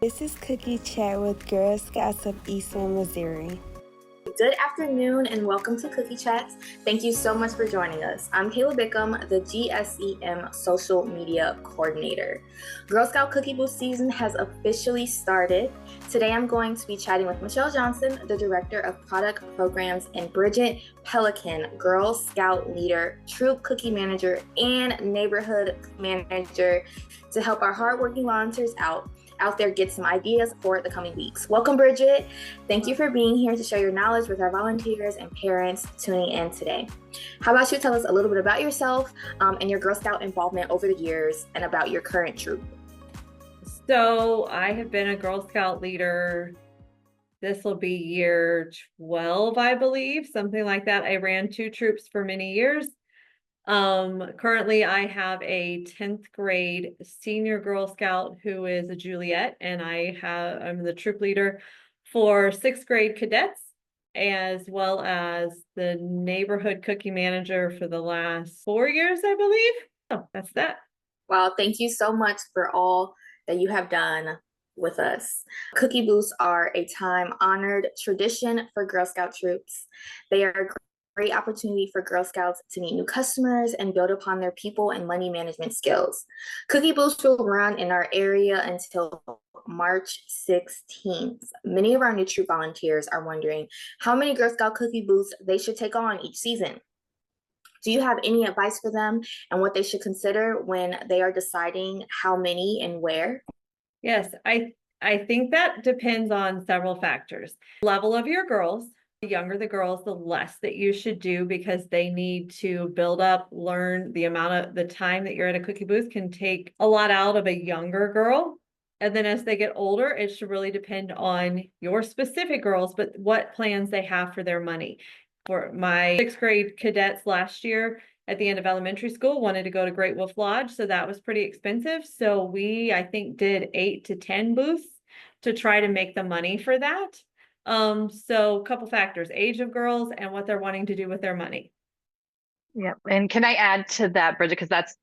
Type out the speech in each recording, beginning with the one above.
This is Cookie Chat with Girl Scouts of Eastland, Missouri. Good afternoon and welcome to Cookie Chats. Thank you so much for joining us. I'm Kayla Bickham, the GSEM Social Media Coordinator. Girl Scout Cookie Boost season has officially started. Today I'm going to be chatting with Michelle Johnson, the Director of Product Programs, and Bridget Pelican, Girl Scout Leader, Troop Cookie Manager, and Neighborhood Manager to help our hardworking volunteers out there get some ideas for the coming weeks. Welcome, Bridget. Thank you for being here to share your knowledge with our volunteers and parents tuning in today. How about you tell us a little bit about yourself and your Girl Scout involvement over the years and about your current troop? So I have been a Girl Scout leader. This will be year 12, I believe, something like that. I ran 2 troops for many years. Currently I have a 10th grade senior Girl Scout who is a Juliet, and I'm the troop leader for 6th grade cadets, as well as the neighborhood cookie manager for the last 4 years, I believe. Oh, that's that. Wow, thank you so much for all that you have done with us. Cookie Boosts are a time-honored tradition for Girl Scout troops. They are great opportunity for Girl Scouts to meet new customers and build upon their people and money management skills. Cookie Boost will run in our area until March 16th. Many of our new troop volunteers are wondering how many Girl Scout Cookie Boosts they should take on each season. Do you have any advice for them and what they should consider when they are deciding how many and where? Yes, I think that depends on several factors. Level of your girls. The younger the girls, the less that you should do, because they need to build up, learn. The time that you're at a cookie booth can take a lot out of a younger girl. And then as they get older, it should really depend on your specific girls, but what plans they have for their money. For my 6th grade cadets last year, at the end of elementary school, wanted to go to Great Wolf Lodge, so that was pretty expensive. So I think, did 8 to 10 booths to try to make the money for that. So a couple factors: age of girls and what they're wanting to do with their money. Yeah. And can I add to that, Bridget, because that's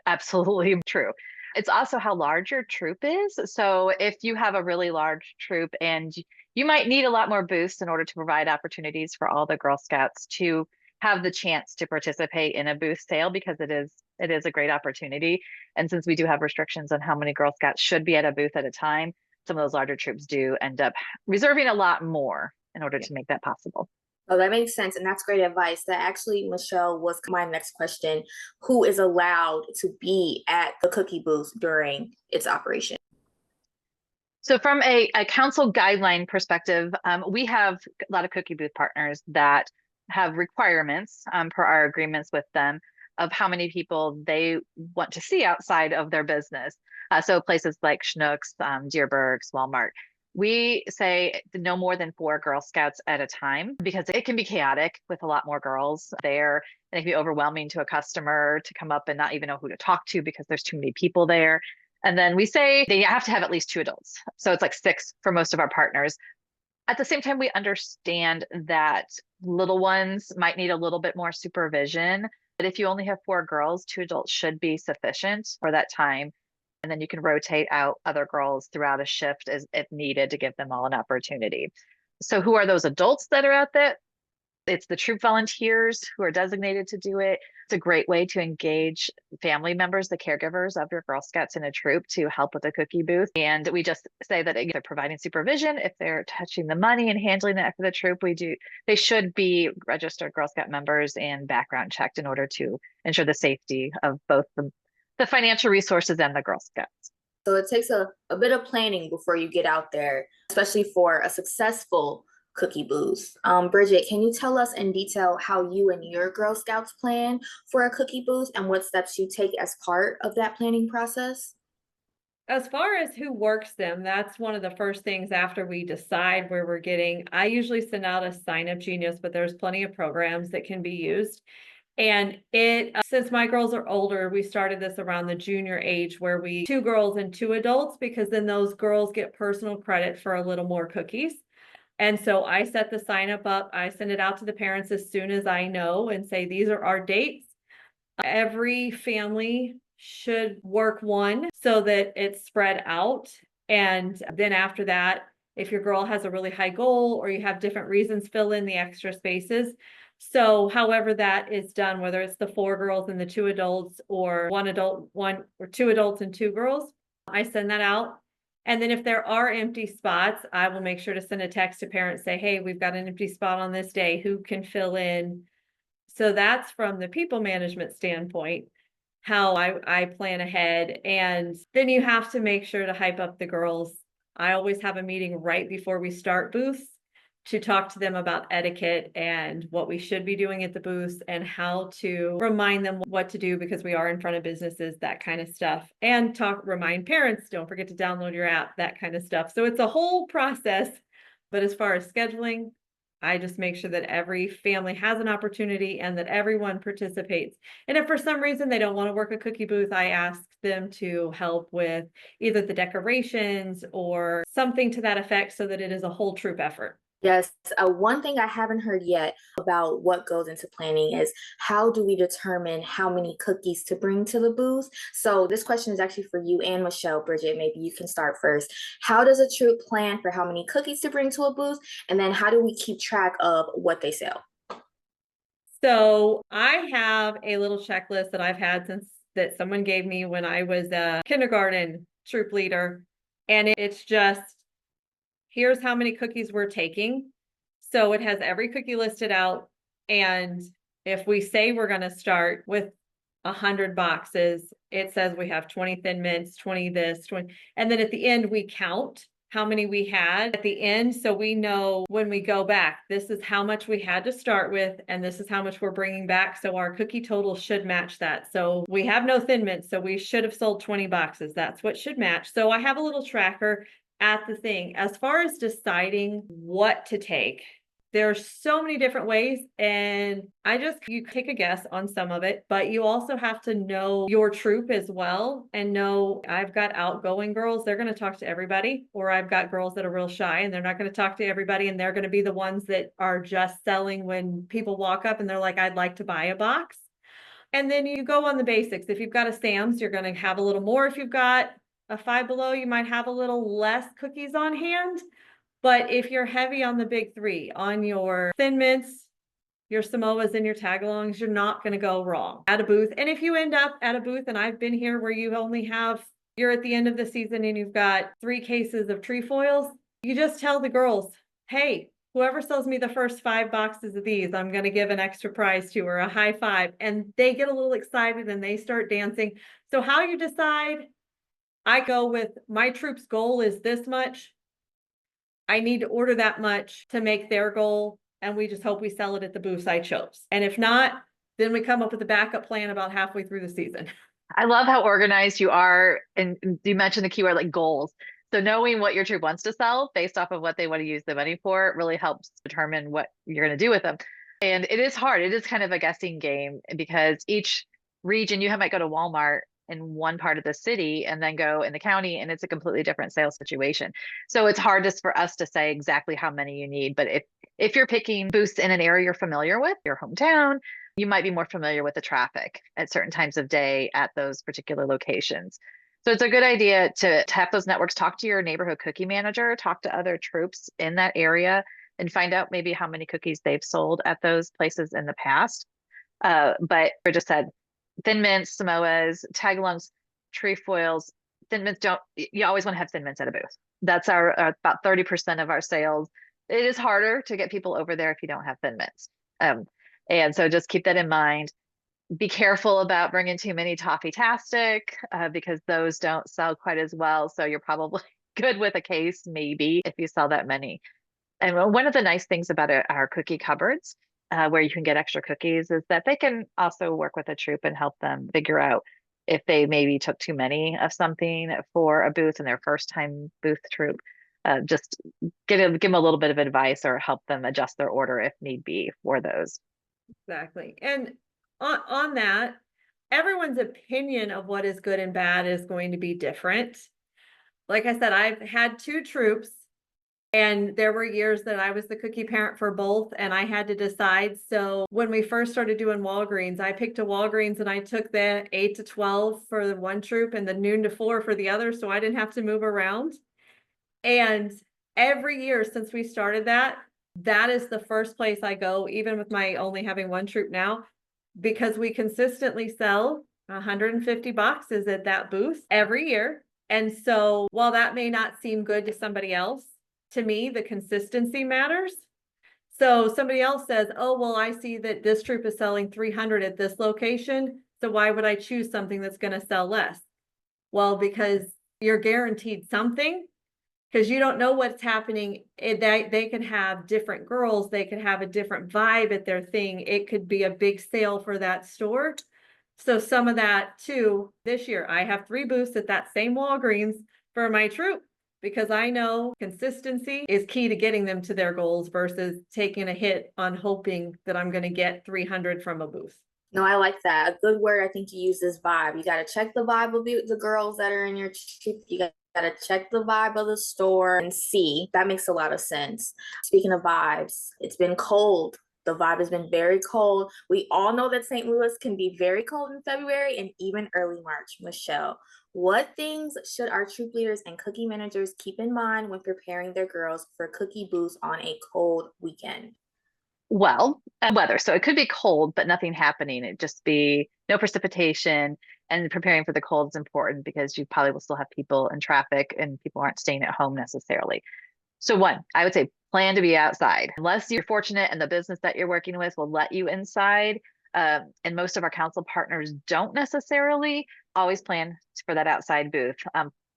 absolutely true. It's also how large your troop is. So if you have a really large troop, and you might need a lot more boosts in order to provide opportunities for all the Girl Scouts to have the chance to participate in a booth sale, because it is a great opportunity. And since we do have restrictions on how many Girl Scouts should be at a booth at a time, some of those larger troops do end up reserving a lot more in order to make that possible. Oh, that makes sense. And that's great advice. That actually, Michelle, was my next question. Who is allowed to be at the cookie booth during its operation? So from a council guideline perspective, we have a lot of cookie booth partners that have requirements per our agreements with them of how many people they want to see outside of their business. So places like Schnucks, Deerbergs, Walmart. We say no more than 4 Girl Scouts at a time, because it can be chaotic with a lot more girls there. And it can be overwhelming to a customer to come up and not even know who to talk to because there's too many people there. And then we say they have to have at least 2 adults. So it's like 6 for most of our partners. At the same time, we understand that little ones might need a little bit more supervision. But if you only have 4 girls, 2 adults should be sufficient for that time. And then you can rotate out other girls throughout a shift as if needed to give them all an opportunity. So who are those adults that are out there? It's the troop volunteers who are designated to do it. It's a great way to engage family members, the caregivers of your Girl Scouts in a troop, to help with the cookie booth. And we just say that they're providing supervision. If they're touching the money and handling that for the troop, they should be registered Girl Scout members and background checked in order to ensure the safety of both the financial resources and the Girl Scouts. So it takes a bit of planning before you get out there, especially for a successful cookie booth. Bridget, can you tell us in detail how you and your Girl Scouts plan for a cookie booth and what steps you take as part of that planning process? As far as who works them, that's one of the first things after we decide where we're getting. I usually send out a Sign Up Genius, but there's plenty of programs that can be used. And since my girls are older, we started this around the junior age, where 2 girls and 2 adults, because then those girls get personal credit for a little more cookies. And so I set the sign up. I send it out to the parents as soon as I know and say, these are our dates. Every family should work one so that it's spread out. And then after that, if your girl has a really high goal or you have different reasons, fill in the extra spaces. So however that is done, whether it's the 4 girls and the 2 adults, or 1 adult, 1 or 2 adults and 2 girls, I send that out. And then if there are empty spots, I will make sure to send a text to parents, say, hey, we've got an empty spot on this day, who can fill in? So that's from the people management standpoint, how I plan ahead. And then you have to make sure to hype up the girls. I always have a meeting right before we start booths to talk to them about etiquette and what we should be doing at the booths and how to remind them what to do, because we are in front of businesses, that kind of stuff. And remind parents, don't forget to download your app, that kind of stuff. So it's a whole process. But as far as scheduling, I just make sure that every family has an opportunity and that everyone participates. And if for some reason they don't want to work a cookie booth, I ask them to help with either the decorations or something to that effect, so that it is a whole troop effort. Yes, one thing I haven't heard yet about what goes into planning is, how do we determine how many cookies to bring to the booth? So this question is actually for you and Michelle. Bridget, maybe you can start first. How does a troop plan for how many cookies to bring to a booth? And then how do we keep track of what they sell? So I have a little checklist that I've had since that someone gave me when I was a kindergarten troop leader. And it's just, here's how many cookies we're taking. So it has every cookie listed out. And if we say we're going to start with 100 boxes, it says we have 20 Thin Mints, 20 this, 20. And then at the end, we count how many we had at the end. So we know when we go back, this is how much we had to start with, and this is how much we're bringing back. So our cookie total should match that. So we have no Thin Mints, so we should have sold 20 boxes. That's what should match. So I have a little tracker at the thing. As far as deciding what to take, there's so many different ways, and you take a guess on some of it, but you also have to know your troop as well, and know I've got outgoing girls, they're going to talk to everybody, or I've got girls that are real shy and they're not going to talk to everybody, and they're going to be the ones that are just selling when people walk up and they're like, I'd like to buy a box. And then you go on the basics. If you've got a Sam's, you're going to have a little more. If you've got a Five Below, you might have a little less cookies on hand. But if you're heavy on the big 3, on your Thin Mints, your Samoas, and your Tagalongs, you're not going to go wrong at a booth. And if you end up at a booth, and I've been here where you're at the end of the season and you've got 3 cases of trefoils, you just tell the girls, hey, whoever sells me the first 5 boxes of these, I'm going to give an extra prize to, or a high five. And they get a little excited and they start dancing. So how you decide, I go with my troop's goal is this much. I need to order that much to make their goal, and we just hope we sell it at the booths I chose. And if not, then we come up with a backup plan about halfway through the season. I love how organized you are. And you mentioned the keyword like goals. So knowing what your troop wants to sell based off of what they want to use the money for really helps determine what you're going to do with them. And it is hard. It is kind of a guessing game, because each region, you might go to Walmart in one part of the city and then go in the county, and it's a completely different sales situation. So it's hard just for us to say exactly how many you need. But if you're picking booths in an area you're familiar with, your hometown, you might be more familiar with the traffic at certain times of day at those particular locations. So it's a good idea to tap those networks, talk to your neighborhood cookie manager, talk to other troops in that area, and find out maybe how many cookies they've sold at those places in the past. But I just said, Thin Mints, Samoas, Tagalongs, trefoils. Thin Mints you always want to have Thin Mints at a booth. That's our about 30% of our sales. It is harder to get people over there if you don't have Thin Mints. And so just keep that in mind. Be careful about bringing too many Toffee-tastic, because those don't sell quite as well. So you're probably good with a case, maybe, if you sell that many. And one of the nice things about our cookie cupboards, where you can get extra cookies, is that they can also work with a troop and help them figure out if they maybe took too many of something for a booth in their first time booth troop. Just give them a little bit of advice or help them adjust their order if need be for those. Exactly. And on that, everyone's opinion of what is good and bad is going to be different. Like I said, I've had 2 troops, and there were years that I was the cookie parent for both, and I had to decide. So when we first started doing Walgreens, I picked a Walgreens and I took the 8 to 12 for the one troop and the noon to 4 for the other, so I didn't have to move around. And every year since we started that, that is the first place I go, even with my only having one troop now, because we consistently sell 150 boxes at that booth every year. And so while that may not seem good to somebody else, to me, the consistency matters. So somebody else says, oh, well, I see that this troop is selling 300 at this location. So why would I choose something that's going to sell less? Well, because you're guaranteed something, because you don't know what's happening. They could have different girls. They could have a different vibe at their thing. It could be a big sale for that store. So some of that too, this year, I have 3 booths at that same Walgreens for my troop, because I know consistency is key to getting them to their goals versus taking a hit on hoping that I'm going to get 300 from a booth. No, I like that. A good word I think you use is vibe. You got to check the vibe of the girls that are in your troop. You got to check the vibe of the store and see. That makes a lot of sense. Speaking of vibes, it's been cold. The vibe has been very cold. We all know that St. Louis can be very cold in February and even early March. Michelle, what things should our troop leaders and cookie managers keep in mind when preparing their girls for cookie booths on a cold weekend? Well, weather. So it could be cold, but nothing happening. It just be no precipitation. And preparing for the cold is important because you probably will still have people in traffic and people aren't staying at home necessarily. So one, I would say plan to be outside. Unless you're fortunate and the business that you're working with will let you inside. And most of our council partners don't necessarily always plan for that outside booth.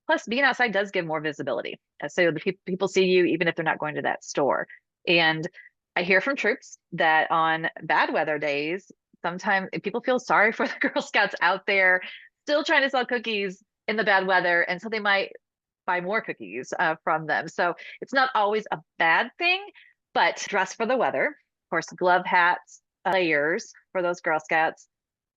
Plus, being outside does give more visibility. So the people see you even if they're not going to that store. And I hear from troops that on bad weather days, sometimes people feel sorry for the Girl Scouts out there still trying to sell cookies in the bad weather. And so they might buy more cookies from them. So it's not always a bad thing, but dress for the weather. Of course, glove hats, layers for those Girl Scouts.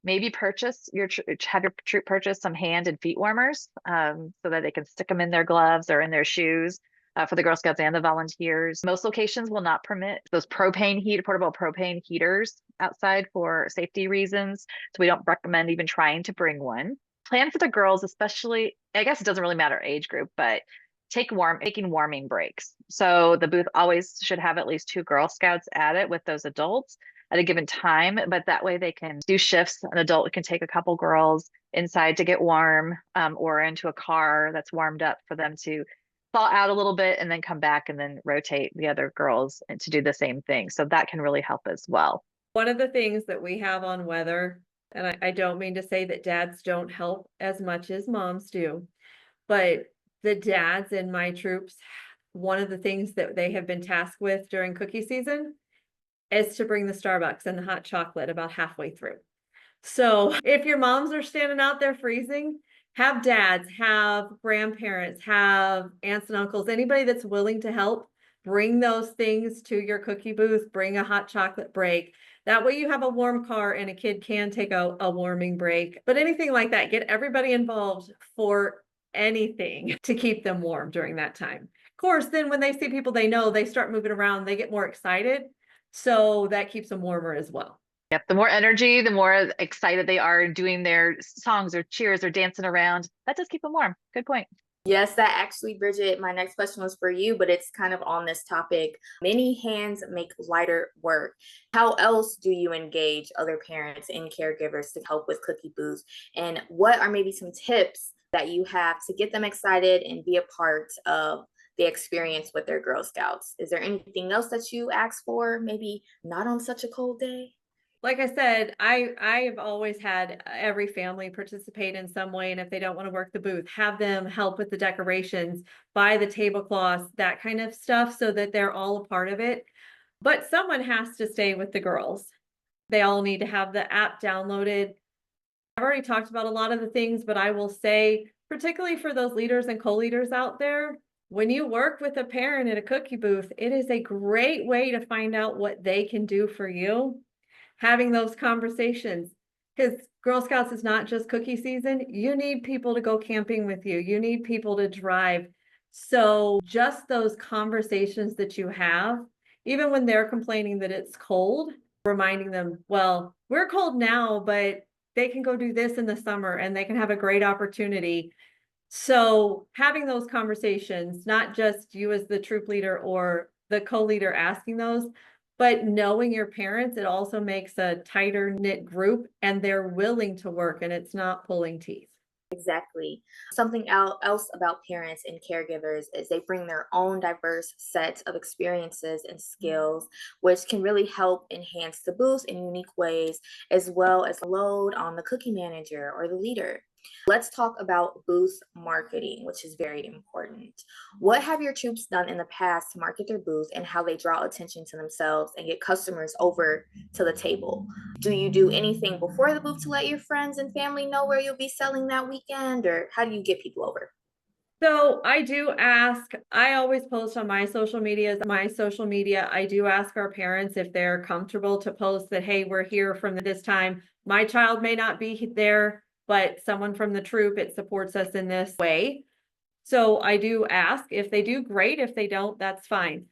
Maybe have your troop purchase some hand and feet warmers so that they can stick them in their gloves or in their shoes. For the Girl Scouts and the volunteers. Most locations will not permit those portable propane heaters outside for safety reasons. So we don't recommend even trying to bring one. Plan for the girls, especially, I guess it doesn't really matter age group, but taking warming breaks. So the booth always should have at least 2 Girl Scouts at it with those adults at a given time, but that way they can do shifts. An adult can take a couple girls inside to get warm or into a car that's warmed up for them to thaw out a little bit and then come back and then rotate the other girls and to do the same thing. So that can really help as well. One of the things that we have on weather, and I don't mean to say that dads don't help as much as moms do, but the dads in my troops, one of the things that they have been tasked with during cookie season is to bring the Starbucks and the hot chocolate about halfway through. So if your moms are standing out there freezing, have dads, have grandparents, have aunts and uncles, anybody that's willing to help, bring those things to your cookie booth, bring a hot chocolate break. That way you have a warm car and a kid can take a warming break. But anything like that, get everybody involved for anything to keep them warm during that time. Of course, then when they see people they know, they start moving around, they get more excited. So that keeps them warmer as well. Yep. The more energy, the more excited they are doing their songs or cheers or dancing around. That does keep them warm. Good point. Yes, that actually, Bridget, my next question was for you, but it's kind of on this topic. Many hands make lighter work. How else do you engage other parents and caregivers to help with cookie booths? And what are maybe some tips that you have to get them excited and be a part of the experience with their Girl Scouts? Is there anything else that you ask for, maybe not on such a cold day? Like I said, I have always had every family participate in some way. And if they don't want to work the booth, have them help with the decorations, buy the tablecloths, that kind of stuff, so that they're all a part of it. But someone has to stay with the girls. They all need to have the app downloaded. I've already talked about a lot of the things, but I will say, particularly for those leaders and co-leaders out there, when you work with a parent at a cookie booth, it is a great way to find out what they can do for you. Having those conversations, because Girl Scouts is not just cookie season. You need people to go camping with you. You need people to drive. So just those conversations that you have, even when they're complaining that it's cold, reminding them, well, we're cold now, but they can go do this in the summer and they can have a great opportunity. So having those conversations, not just you as the troop leader or the co-leader asking those, but knowing your parents, it also makes a tighter knit group and they're willing to work and it's not pulling teeth. Exactly. Something else about parents and caregivers is they bring their own diverse set of experiences and skills, which can really help enhance the booth in unique ways, as well as load on the cookie manager or the leader. Let's talk about booth marketing, which is very important. What have your troops done in the past to market their booth and how they draw attention to themselves and get customers over to the table? Do you do anything before the booth to let your friends and family know where you'll be selling that weekend, or how do you get people over? So I do ask, I always post on my social media. I do ask our parents if they're comfortable to post that, hey, we're here from this time. My child may not be there, but someone from the troop, it supports us in this way. So I do ask. If they do, great. If they don't, that's fine.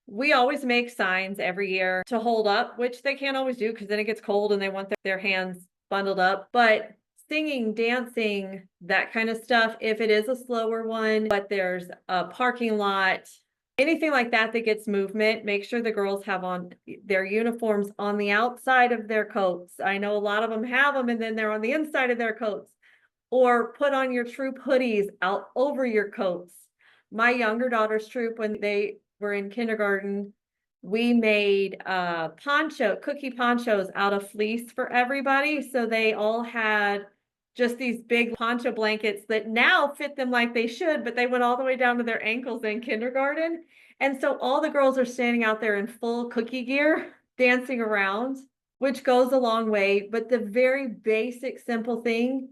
We always make signs every year to hold up, which they can't always do because then it gets cold and they want their hands bundled up. But singing, dancing, that kind of stuff, if it is a slower one, but there's a parking lot, anything like that that gets movement, make sure the girls have on their uniforms on the outside of their coats. I know a lot of them have them and then they're on the inside of their coats. Or put on your troop hoodies out over your coats. My younger daughter's troop, when they were in kindergarten, we made cookie ponchos out of fleece for everybody. So they all had just these big poncho blankets that now fit them like they should, but they went all the way down to their ankles in kindergarten. And so all the girls are standing out there in full cookie gear, dancing around, which goes a long way. But the very basic, simple thing,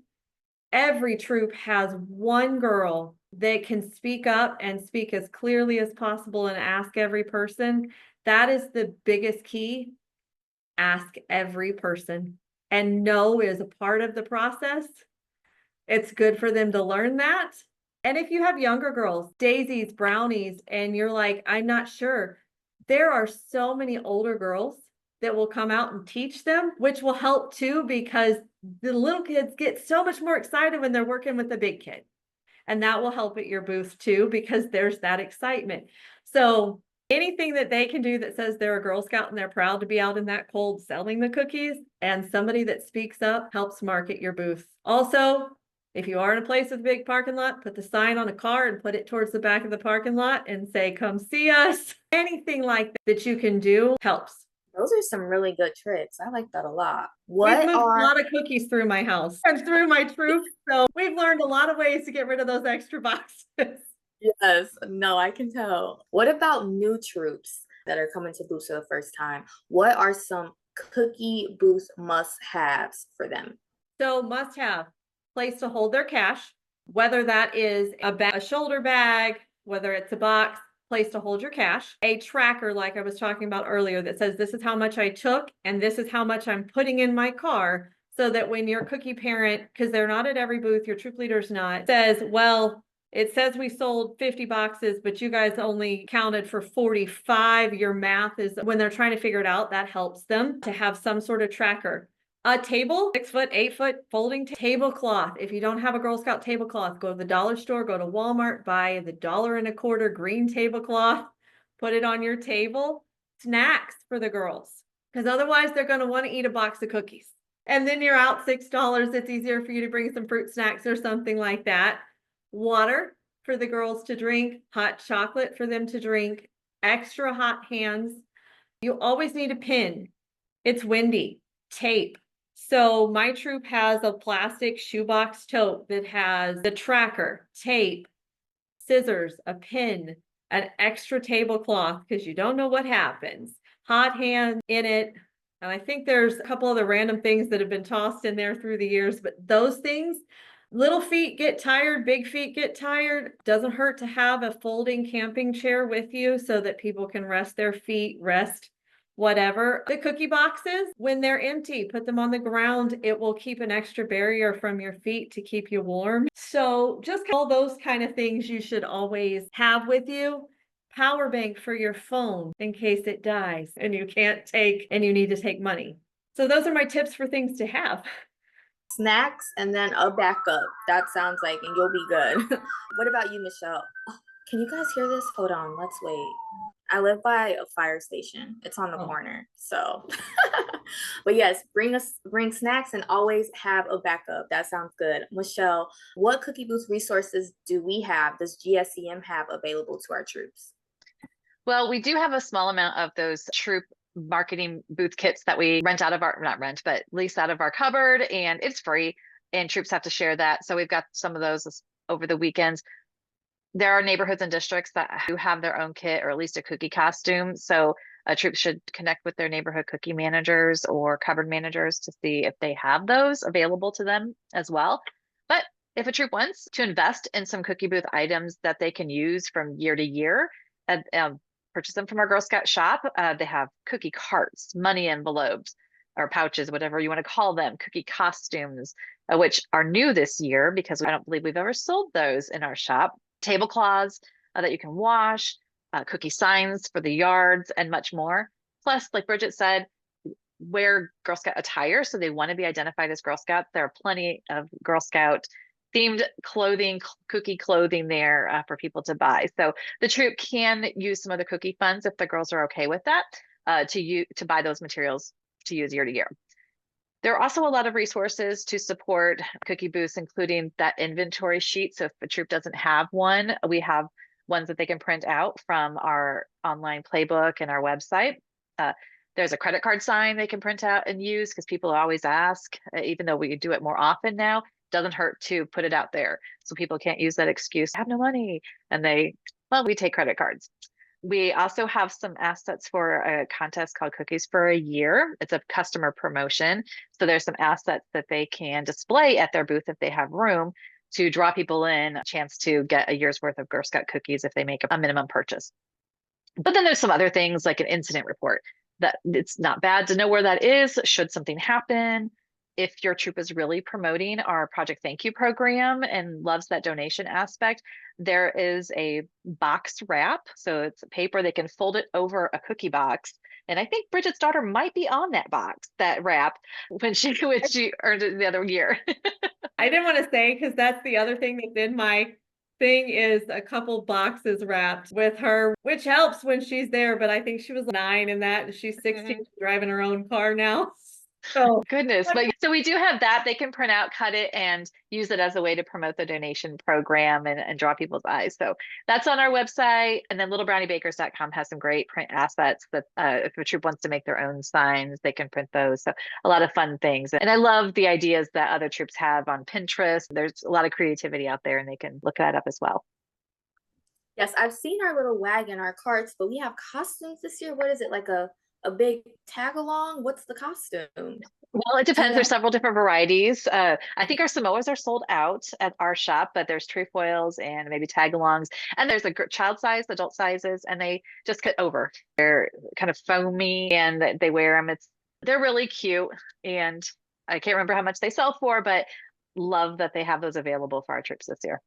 every troop has one girl that can speak up and speak as clearly as possible and ask every person. That is the biggest key. Ask every person. And no is a part of the process. It's good for them to learn that. And if you have younger girls, daisies, brownies, and you're like, I'm not sure, there are so many older girls that will come out and teach them, which will help too, because the little kids get so much more excited when they're working with the big kid. And that will help at your booth too, because there's that excitement. So anything that they can do that says they're a Girl Scout and they're proud to be out in that cold selling the cookies, and somebody that speaks up helps market your booth. Also, if you are in a place with a big parking lot, put the sign on a car and put it towards the back of the parking lot and say, come see us. Anything like that you can do helps. Those are some really good tricks. I like that a lot. We've What moved a are lot of cookies through my house and through my troop. So we've learned a lot of ways to get rid of those extra boxes. Yes, no, I can tell. What about new troops that are coming to booths for the first time? What are some cookie booth must-haves for them? So must have place to hold their cash, whether that is a bag, a shoulder bag, whether it's a box, place to hold your cash, a tracker like I was talking about earlier that says this is how much I took and this is how much I'm putting in my car, so that when your cookie parent, because they're not at every booth, your troop leader's not, says, well, it says we sold 50 boxes, but you guys only counted for 45. Your math is, when they're trying to figure it out, that helps them to have some sort of tracker. A table, 6 foot, 8 foot folding tablecloth. If you don't have a Girl Scout tablecloth, go to the dollar store, go to Walmart, buy the $1.25 green tablecloth, put it on your table. Snacks for the girls, because otherwise they're going to want to eat a box of cookies. And then you're out $6. It's easier for you to bring some fruit snacks or something like that. Water for the girls to drink, hot chocolate for them to drink, extra hot hands. You always need a pin. It's windy. Tape. So my troop has a plastic shoebox tote that has the tracker, tape, scissors, a pin, an extra tablecloth, because you don't know what happens, hot hand in it. And I think there's a couple other random things that have been tossed in there through the years, but those things, little feet get tired, big feet get tired. Doesn't hurt to have a folding camping chair with you so that people can rest their feet, rest whatever. The cookie boxes, when they're empty, put them on the ground. It will keep an extra barrier from your feet to keep you warm. So just all those kind of things you should always have with you. Power bank for your phone in case it dies and you can't take, and you need to take money. So those are my tips for things to have. snacks, and then a backup. That sounds like, and you'll be good. What about you, Michelle? Oh, can you guys hear this? Hold on, let's wait. I live by a fire station. It's on the corner. So, but yes, bring snacks and always have a backup. That sounds good. Michelle, what Cookie Booth resources do we have? Does GSEM have available to our troops? Well, we do have a small amount of those troop marketing booth kits that we rent out of our, not rent, but lease out of our cupboard, and it's free, and troops have to share that. So we've got some of those over the weekends. There are neighborhoods and districts that do have their own kit or at least a cookie costume. So troops should connect with their neighborhood cookie managers or cupboard managers to see if they have those available to them as well. But if a troop wants to invest in some cookie booth items that they can use from year to year, purchase them from our Girl Scout shop. They have cookie carts, money envelopes, or pouches, whatever you want to call them, cookie costumes, which are new this year because I don't believe we've ever sold those in our shop. Tablecloths that you can wash, cookie signs for the yards, and much more. Plus, like Bridget said, wear Girl Scout attire, so they want to be identified as Girl Scout. There are plenty of Girl Scout themed clothing, cookie clothing there for people to buy. So the troop can use some of the cookie funds if the girls are okay with that to buy those materials to use year to year. There are also a lot of resources to support cookie booths, including that inventory sheet. So if a troop doesn't have one, we have ones that they can print out from our online playbook and our website. There's a credit card sign they can print out and use because people always ask, even though we do it more often now, doesn't hurt to put it out there so people can't use that excuse, I have no money, and we take credit cards. We also have some assets for a contest called Cookies for a Year. It's a customer promotion. So there's some assets that they can display at their booth if they have room to draw people in, a chance to get a year's worth of Girl Scout cookies if they make a minimum purchase. But then there's some other things like an incident report that it's not bad to know where that is should something happen. If your troop is really promoting our Project Thank You program and loves that donation aspect, there is a box wrap. So it's paper, they can fold it over a cookie box. And I think Bridget's daughter might be on that box, that wrap, when she earned it the other year. I didn't want to say, because that's the other thing that's in my thing is a couple boxes wrapped with her, which helps when she's there. But I think she was 9 in that, and she's 16, driving her own car now. So goodness. But so we do have that. They can print out, cut it, and use it as a way to promote the donation program and draw people's eyes. So that's on our website. And then littlebrowniebakers.com has some great print assets that if a troop wants to make their own signs, they can print those. So a lot of fun things. And I love the ideas that other troops have on Pinterest. There's a lot of creativity out there, and they can look that up as well. Yes, I've seen our little wagon, our carts, but we have costumes this year. What is it, like a big tag along? What's the costume? Well, it depends. There's several different varieties. I think our Samoas are sold out at our shop, but there's trefoils and maybe tag-alongs. And there's a child size, adult sizes, and they just cut over. They're kind of foamy and they wear them. They're really cute. And I can't remember how much they sell for, but love that they have those available for our troops this year.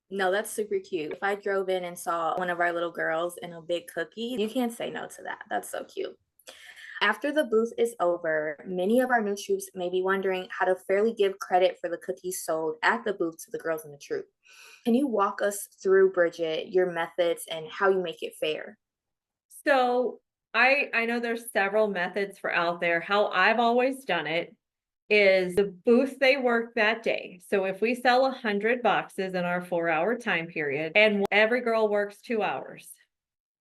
No, that's super cute. If I drove in and saw one of our little girls in a big cookie, you can't say no to that. That's so cute. After the booth is over, many of our new troops may be wondering how to fairly give credit for the cookies sold at the booth to the girls in the troop. Can you walk us through, Bridget, your methods and how you make it fair? So I know there's several methods for out there. How I've always done it is the booth they work that day. So if we sell 100 boxes in our 4-hour time period and every girl works 2 hours,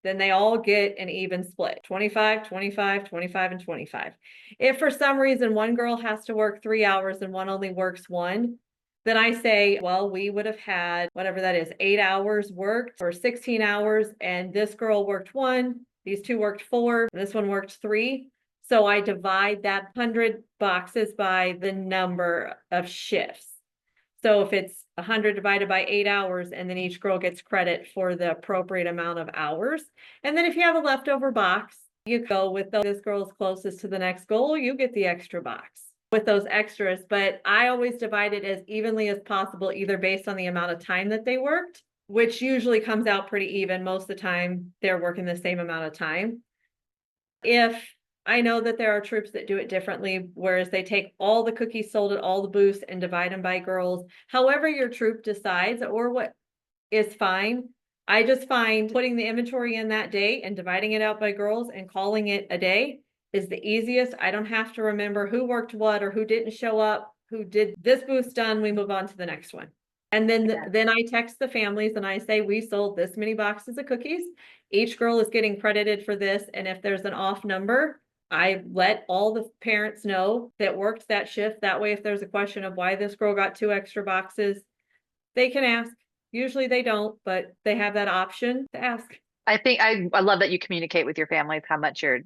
then they all get an even split, 25, 25, 25, and 25. If for some reason one girl has to work 3 hours and one only works 1, then I say, well, we would have had whatever that is, 8 hours worked or 16 hours, and this girl worked 1, these 2 worked 4, and this one worked 3. So I divide that 100 boxes by the number of shifts. So if it's 100 divided by 8 hours, and then each girl gets credit for the appropriate amount of hours. And then if you have a leftover box, you go with this girl's closest to the next goal, you get the extra box with those extras. But I always divide it as evenly as possible, either based on the amount of time that they worked, which usually comes out pretty even. Most of the time, they're working the same amount of time. If I know that there are troops that do it differently, whereas they take all the cookies sold at all the booths and divide them by girls. However your troop decides or what is fine. I just find putting the inventory in that day and dividing it out by girls and calling it a day is the easiest. I don't have to remember who worked what or who didn't show up, who did this booth's done, we move on to the next one. And then I text the families and I say, we sold this many boxes of cookies. Each girl is getting credited for this. And if there's an off number, I let all the parents know that worked that shift. That way, if there's a question of why this girl got 2 extra boxes, they can ask. Usually they don't, but they have that option to ask. I think I love that you communicate with your families how much you're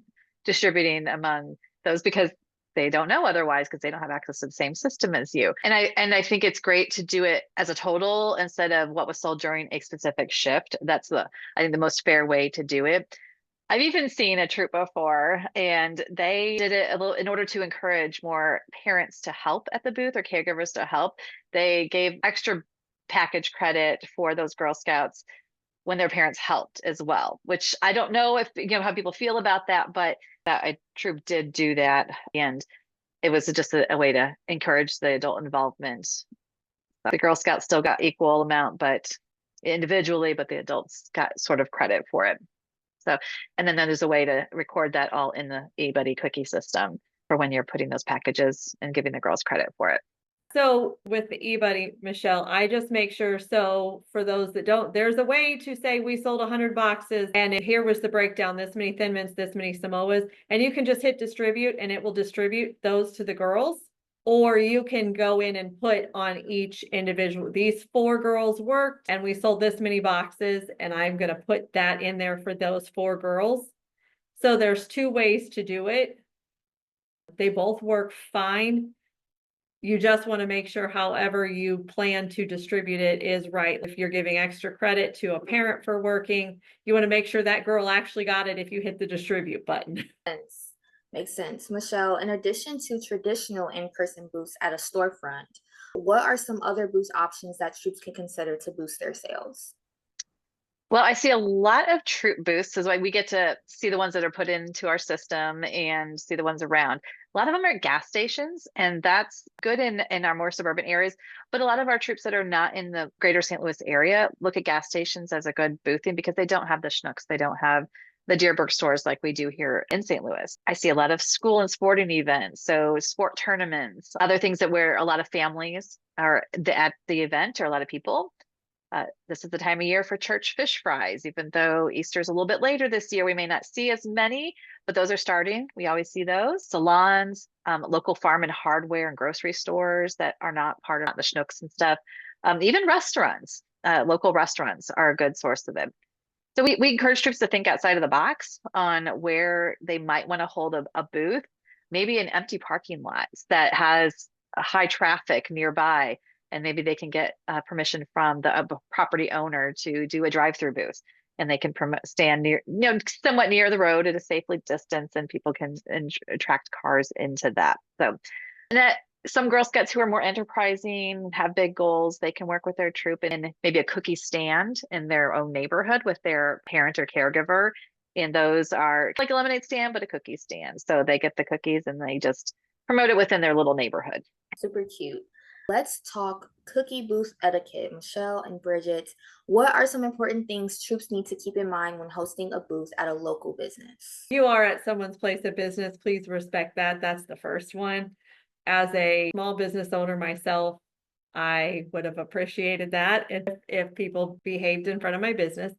distributing among those because they don't know otherwise because they don't have access to the same system as you. And I think it's great to do it as a total instead of what was sold during a specific shift. That's I think the most fair way to do it. I've even seen a troop before and they did it a little in order to encourage more parents to help at the booth or caregivers to help. They gave extra package credit for those Girl Scouts when their parents helped as well, which I don't know if, how people feel about that, but that a troop did do that. And it was just a way to encourage the adult involvement. The Girl Scouts still got equal amount, but individually, but the adults got sort of credit for it. So, and then there's a way to record that all in the eBuddy cookie system for when you're putting those packages and giving the girls credit for it. So with the eBuddy, Michelle, I just make sure, so for those that don't, there's a way to say we sold 100 boxes and here was the breakdown, this many Thin Mints, this many Samoas, and you can just hit distribute and it will distribute those to the girls. Or you can go in and put on each individual, these 4 girls worked and we sold this many boxes and I'm going to put that in there for those 4 girls. So there's 2 ways to do it. They both work fine. You just want to make sure however you plan to distribute it is right. If you're giving extra credit to a parent for working, you want to make sure that girl actually got it if you hit the distribute button. Makes sense. Michelle, in addition to traditional in-person booths at a storefront, what are some other booth options that troops can consider to boost their sales? Well, I see a lot of troop booths is why we get to see the ones that are put into our system and see the ones around. A lot of them are at gas stations, and that's good in our more suburban areas. But a lot of our troops that are not in the greater St. Louis area look at gas stations as a good boothing because they don't have the Schnucks. They don't have the Dearborn stores like we do here in St. Louis. I see a lot of school and sporting events, so sport tournaments, other things that where a lot of families are at the event or a lot of people. This is the time of year for church fish fries, even though Easter's a little bit later this year, we may not see as many, but those are starting. We always see those. Salons, local farm and hardware and grocery stores that are not part of the Schnucks and stuff. Even restaurants, local restaurants are a good source of it. So we encourage troops to think outside of the box on where they might want to hold a booth, maybe an empty parking lot that has a high traffic nearby. And maybe they can get permission from the property owner to do a drive-through booth, and they can stand near, somewhat near the road at a safely distance, and people can attract cars into that. So, and that some Girl Scouts who are more enterprising, have big goals, they can work with their troop in maybe a cookie stand in their own neighborhood with their parent or caregiver. And those are like a lemonade stand, but a cookie stand. So they get the cookies and they just promote it within their little neighborhood. Super cute. Let's talk cookie booth etiquette. Michelle and Bridget, what are some important things troops need to keep in mind when hosting a booth at a local business? You are at someone's place of business, please respect that. That's the first one. As a small business owner myself, I would have appreciated that if people behaved in front of my business.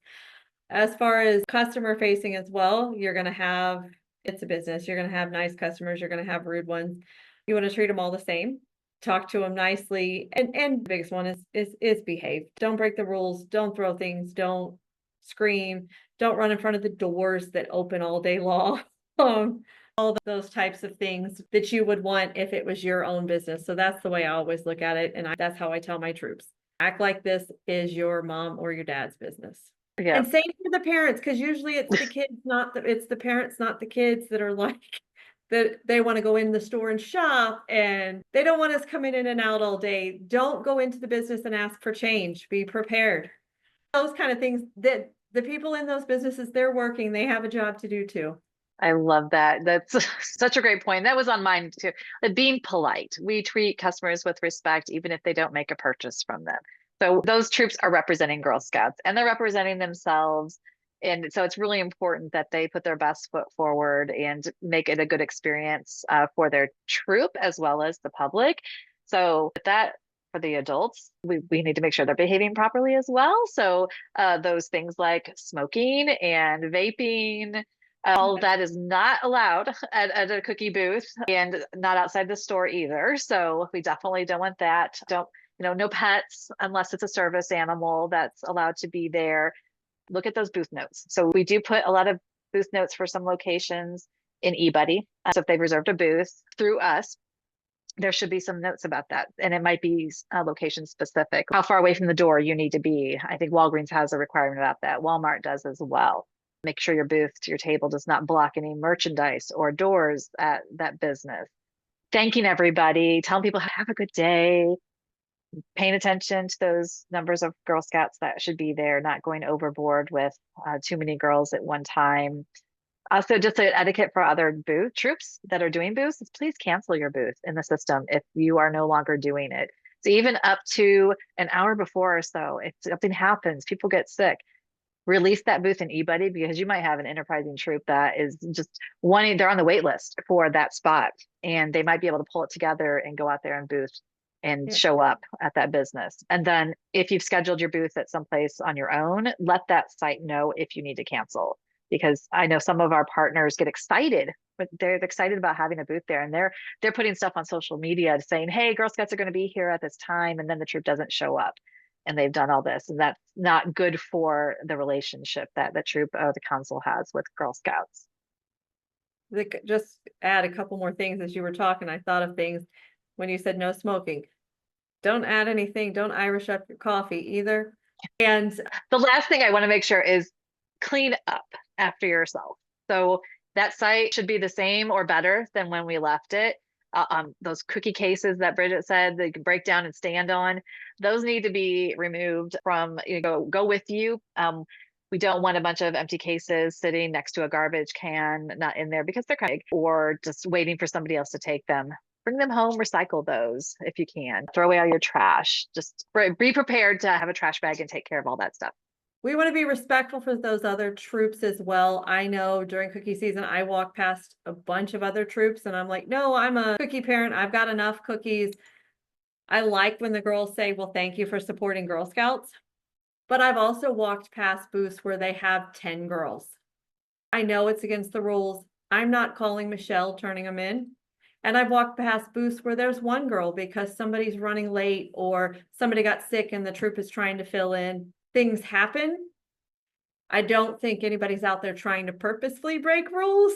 As far as customer facing as well, you're going to have, it's a business, you're going to have nice customers, you're going to have rude ones. You want to treat them all the same. Talk to them nicely, and the biggest one is behave. Don't break the rules. Don't throw things. Don't scream. Don't run in front of the doors that open all day long. All those types of things that you would want if it was your own business. So that's the way I always look at it, and that's how I tell my troops: act like this is your mom or your dad's business. Yeah. And same for the parents, because usually it's the kids, it's the parents, not the kids, that are like, that they want to go in the store and shop and they don't want us coming in and out all day. Don't go into the business and ask for change. Be prepared. Those kind of things, that the people in those businesses, they're working, they have a job to do too. I love that. That's such a great point. That was on mine too. Being polite. We treat customers with respect, even if they don't make a purchase from them. So those troops are representing Girl Scouts and they're representing themselves. And so it's really important that they put their best foot forward and make it a good experience for their troop as well as the public. So with that, for the adults, we need to make sure they're behaving properly as well. So those things like smoking and vaping, all of that is not allowed at a cookie booth and not outside the store either. So we definitely don't want that. Don't, no pets unless it's a service animal that's allowed to be there. Look at those booth notes. So we do put a lot of booth notes for some locations in eBuddy. So if they've reserved a booth through us, there should be some notes about that. And it might be location specific, how far away from the door you need to be. I think Walgreens has a requirement about that. Walmart does as well. Make sure your booth to your table does not block any merchandise or doors at that business. Thanking everybody, telling people have a good day, paying attention to those numbers of Girl Scouts that should be there, not going overboard with too many girls at one time. Also, just an etiquette for other booth troops that are doing booths, please cancel your booth in the system if you are no longer doing it. So even up to an hour before or so, if something happens, people get sick, release that booth in eBuddy, because you might have an enterprising troop that is just wanting, they're on the wait list for that spot and they might be able to pull it together and go out there and booth and show up at that business. And then if you've scheduled your booth at someplace on your own, let that site know if you need to cancel. Because I know some of our partners get excited, but they're excited about having a booth there, and they're putting stuff on social media saying, "Hey, Girl Scouts are going to be here at this time," and then the troop doesn't show up, and they've done all this, and that's not good for the relationship that the troop or the council has with Girl Scouts. Just add a couple more things as you were talking. I thought of things when you said no smoking. Don't add anything. Don't Irish up your coffee either. And the last thing I want to make sure is clean up after yourself. So that site should be the same or better than when we left it. Those cookie cases that Bridget said they can break down and stand on, those need to be removed from, go with you. We don't want a bunch of empty cases sitting next to a garbage can, not in there because they're kind of, or just waiting for somebody else to take them. Bring them home, recycle those if you can. Throw away all your trash. Just be prepared to have a trash bag and take care of all that stuff. We want to be respectful for those other troops as well. I know during cookie season, I walk past a bunch of other troops and I'm like, no, I'm a cookie parent. I've got enough cookies. I like when the girls say, well, thank you for supporting Girl Scouts. But I've also walked past booths where they have 10 girls. I know it's against the rules. I'm not calling Michelle, turning them in. And I've walked past booths where there's one girl because somebody's running late or somebody got sick and the troop is trying to fill in. Things happen. I don't think anybody's out there trying to purposefully break rules.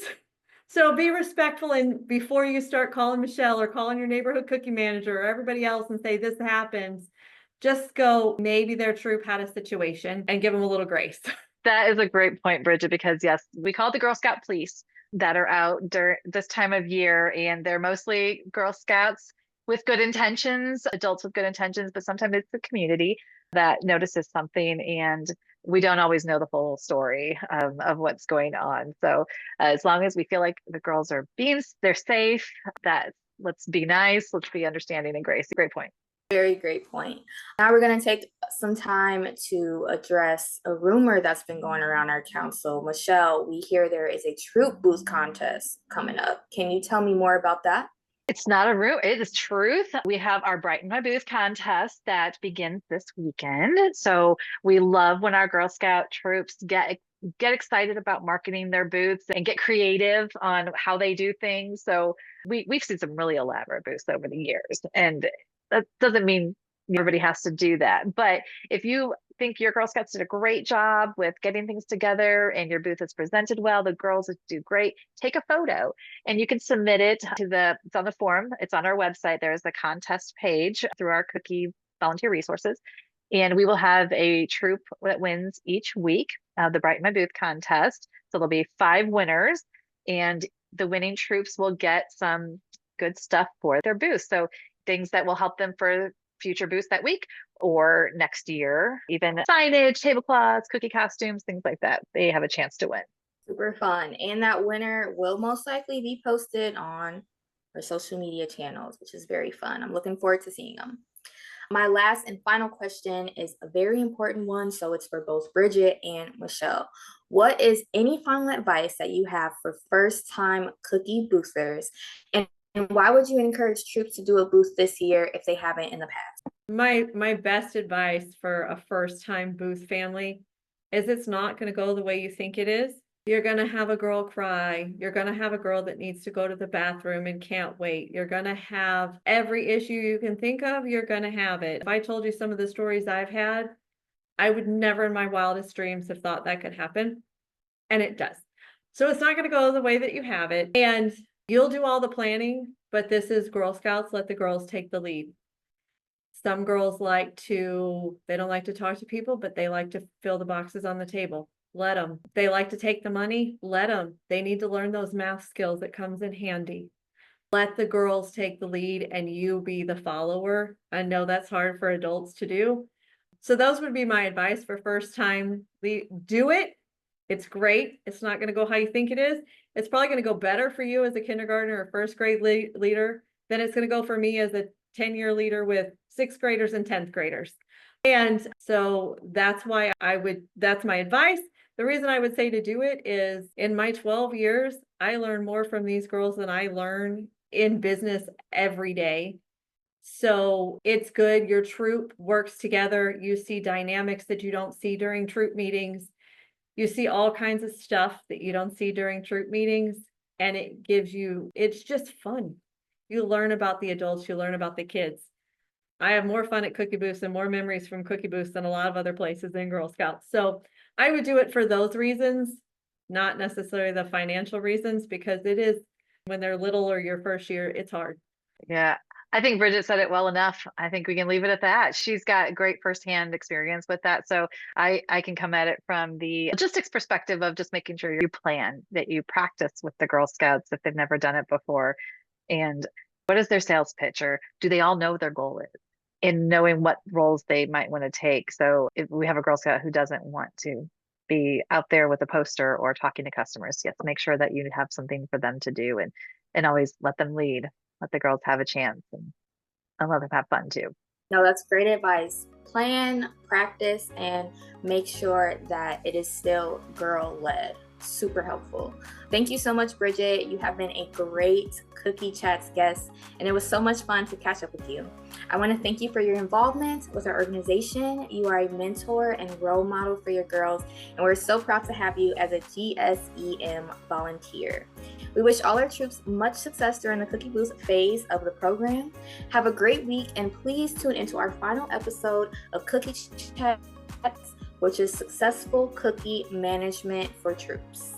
So be respectful, and before you start calling Michelle or calling your neighborhood cookie manager or everybody else and say this happens, just go, maybe their troop had a situation, and give them a little grace. That is a great point, Bridget, because yes, we call it the Girl Scout police that are out during this time of year, and they're mostly Girl Scouts with good intentions, adults with good intentions, but sometimes it's the community that notices something and we don't always know the full story of what's going on. So as long as we feel like the girls are they're safe, that let's be nice, let's be understanding and grace. Great point. Very great point. Now we're going to take some time to address a rumor that's been going around our council. Michelle, we hear there is a troop booth contest coming up. Can you tell me more about that? It's not a rumor, it is truth. We have our Brighten My Booth contest that begins this weekend. So we love when our Girl Scout troops get excited about marketing their booths and get creative on how they do things. So we've seen some really elaborate booths over the years, and that doesn't mean everybody has to do that. But if you think your Girl Scouts did a great job with getting things together and your booth is presented well, the girls do great, take a photo and you can submit it to it's on the form. It's on our website. There's the contest page through our cookie volunteer resources. And we will have a troop that wins each week, the Brighten My Booth contest. So there'll be 5 winners and the winning troops will get some good stuff for their booth. So things that will help them for future booths that week or next year, even signage, tablecloths, cookie costumes, things like that. They have a chance to win. Super fun. And that winner will most likely be posted on our social media channels, which is very fun. I'm looking forward to seeing them. My last and final question is a very important one. So it's for both Bridget and Michelle. What is any final advice that you have for first-time cookie boosters? And why would you encourage troops to do a booth this year if they haven't in the past? My best advice for a first-time booth family is it's not going to go the way you think it is. You're going to have a girl cry. You're going to have a girl that needs to go to the bathroom and can't wait. You're going to have every issue you can think of. You're going to have it. If I told you some of the stories I've had, I would never in my wildest dreams have thought that could happen. And it does. So it's not going to go the way that you have it. And you'll do all the planning, but this is Girl Scouts. Let the girls take the lead. Some girls they don't like to talk to people, but they like to fill the boxes on the table. Let them. They like to take the money. Let them. They need to learn those math skills that comes in handy. Let the girls take the lead and you be the follower. I know that's hard for adults to do. So those would be my advice for first time. Do it. It's great. It's not going to go how you think it is. It's probably going to go better for you as a kindergartner or first grade leader than it's going to go for me as a 10-year leader with 6th graders and 10th graders. And so that's why that's my advice. The reason I would say to do it is in my 12 years, I learn more from these girls than I learn in business every day. So it's good. Your troop works together. You see dynamics that you don't see during troop meetings. You see all kinds of stuff that you don't see during troop meetings. And it's just fun. You learn about the adults, you learn about the kids. I have more fun at Cookie Booths and more memories from Cookie Booths than a lot of other places in Girl Scouts. So I would do it for those reasons, not necessarily the financial reasons, because it is when they're little or your first year, it's hard. Yeah, I think Bridget said it well enough. I think we can leave it at that. She's got great firsthand experience with that. So I can come at it from the logistics perspective of just making sure you plan, that you practice with the Girl Scouts if they've never done it before. And what is their sales pitch, or do they all know their goal is? In knowing what roles they might want to take. So if we have a Girl Scout who doesn't want to be out there with a poster or talking to customers, you have to make sure that you have something for them to do, and always let them lead, let the girls have a chance, and let them have fun too. No, that's great advice. Plan, practice, and make sure that it is still girl-led. Super helpful. Thank you so much, Bridget. You have been a great Cookie Chats guest, and it was so much fun to catch up with you. I want to thank you for your involvement with our organization. You are a mentor and role model for your girls, and we're so proud to have you as a GSEM volunteer. We wish all our troops much success during the Cookie Booth phase of the program. Have a great week, and please tune into our final episode of Cookie Chats, which is Successful Cookie Management for Troops.